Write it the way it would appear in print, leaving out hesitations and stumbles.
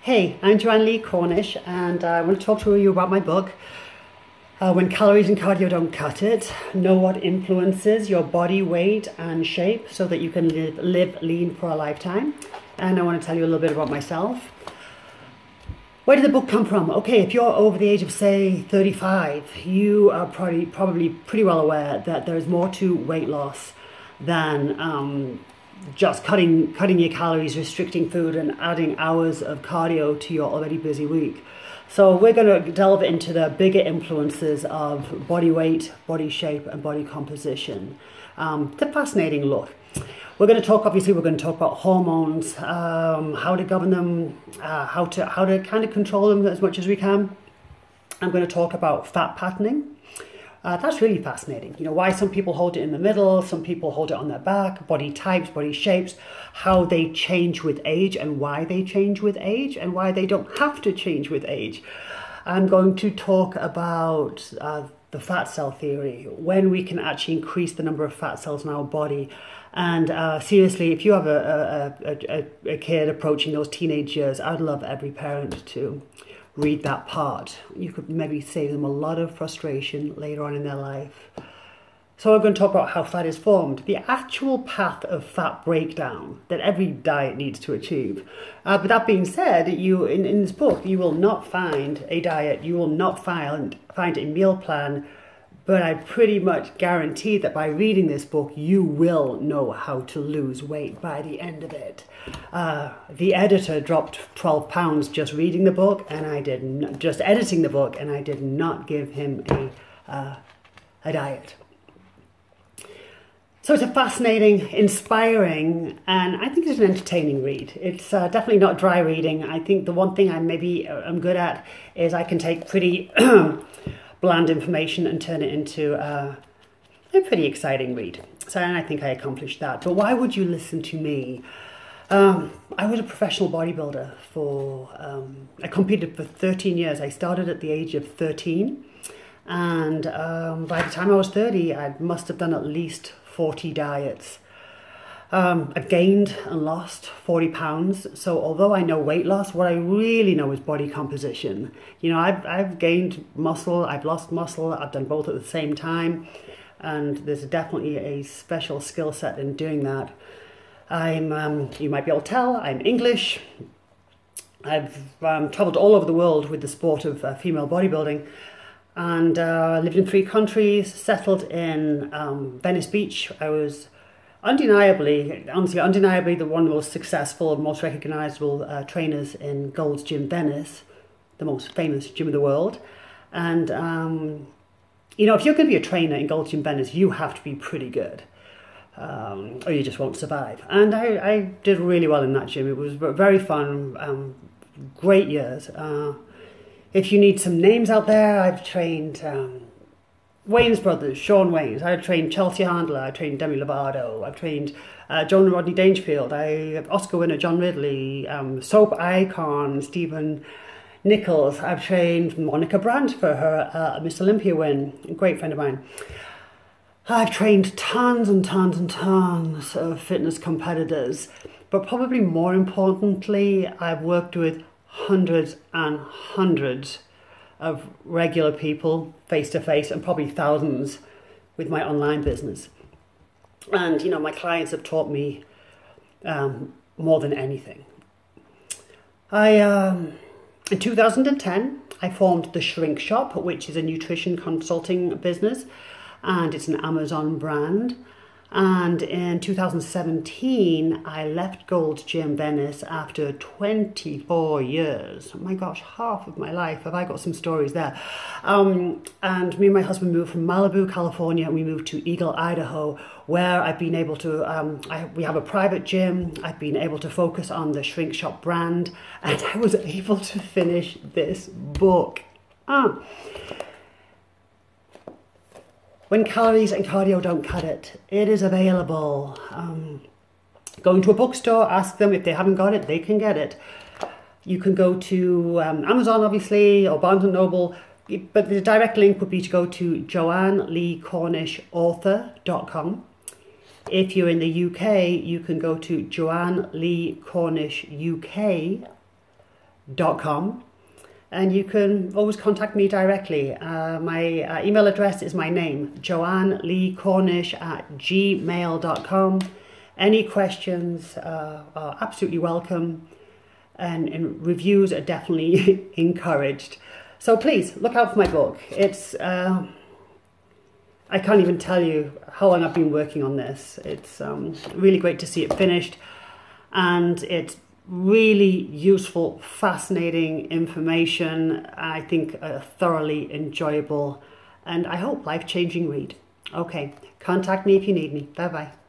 Hey, I'm Joanne Lee Cornish, and I want to talk to you about my book, When Calories and Cardio Don't Cut It. Know what influences your body weight and shape so that you can live lean for a lifetime. And I want to tell you a little bit about myself. Where did the book come from? Okay, if you're over the age of, say, 35, you are probably pretty well aware that there is more to weight loss than just cutting your calories, restricting food, and adding hours of cardio to your already busy week. So we're going to delve into the bigger influences of body weight, body shape, and body composition. It's a fascinating look. We're going to talk about hormones, how to govern them, how to kind of control them as much as we can. I'm going to talk about fat patterning. That's really fascinating. You know, why some people hold it in the middle, some people hold it on their back, body types, body shapes, how they change with age and why they change with age and why they don't have to change with age. I'm going to talk about the fat cell theory, when we can actually increase the number of fat cells in our body. And seriously, if you have a kid approaching those teenage years, I'd love every parent to read that part. You could maybe save them a lot of frustration later on in their life. So we're going to talk about how fat is formed, the actual path of fat breakdown that every diet needs to achieve. But that being said, in this book, you will not find a diet, you will not find a meal plan, but I pretty much guarantee that by reading this book, you will know how to lose weight by the end of it. The editor dropped 12 pounds just reading the book, and just editing the book, and I did not give him a diet. So it's a fascinating, inspiring, and I think it's an entertaining read. It's definitely not dry reading. I think the one thing I'm good at is I can take pretty bland information and turn it into a pretty exciting read. So, and I think I accomplished that. But why would you listen to me? I was a professional bodybuilder I competed for 13 years. I started at the age of 13. And by the time I was 30, I must have done at least 40 diets. I've gained and lost 40 pounds. So although I know weight loss, what I really know is body composition. You know, I've gained muscle, I've lost muscle, I've done both at the same time. And there's definitely a special skill set in doing that. You might be able to tell, I'm English. I've traveled all over the world with the sport of female bodybuilding. And lived in 3 countries, settled in Venice Beach. I was undeniably the one of the most successful, most recognizable trainers in Gold's Gym Venice, the most famous gym in the world. And, you know, if you're going to be a trainer in Gold's Gym Venice, you have to be pretty good, or you just won't survive. And I did really well in that gym. It was very fun, great years. If you need some names out there, I've trained Wayne's brothers, Sean Waynes. I've trained Chelsea Handler. I've trained Demi Lovato. I've trained Joan and Rodney Dangerfield. Oscar winner John Ridley, soap icon Stephen Nichols. I've trained Monica Brandt for her Miss Olympia win, a great friend of mine. I've trained tons and tons and tons of fitness competitors, but probably more importantly, I've worked with hundreds and hundreds of regular people face to face, and probably thousands with my online business. And you know, my clients have taught me more than anything. In 2010, I formed the Shrink Shop, which is a nutrition consulting business, and it's an Amazon brand. And in 2017, I left Gold's Gym Venice after 24 years. Oh my gosh, half of my life. Have I got some stories there? And me and my husband moved from Malibu, California, and we moved to Eagle, Idaho, where I've been able to, we have a private gym. I've been able to focus on the Shrink Shop brand, and I was able to finish this book. When Calories and Cardio Don't Cut It. It is available. Go into a bookstore, ask them if they haven't got it, they can get it. You can go to Amazon, obviously, or Barnes & Noble, but the direct link would be to go to joanneleecornishauthor.com. If you're in the UK, you can go to joanneleecornishuk.com. bodyweight.com. And you can always contact me directly. My email address is my name, joanneleecornish@gmail.com. Any questions are absolutely welcome, and reviews are definitely encouraged. So please look out for my book. It's I can't even tell you how long I've been working on this. It's really great to see it finished, and it's really useful, fascinating information. I think a thoroughly enjoyable and I hope life-changing read. Okay, contact me if you need me. Bye-bye.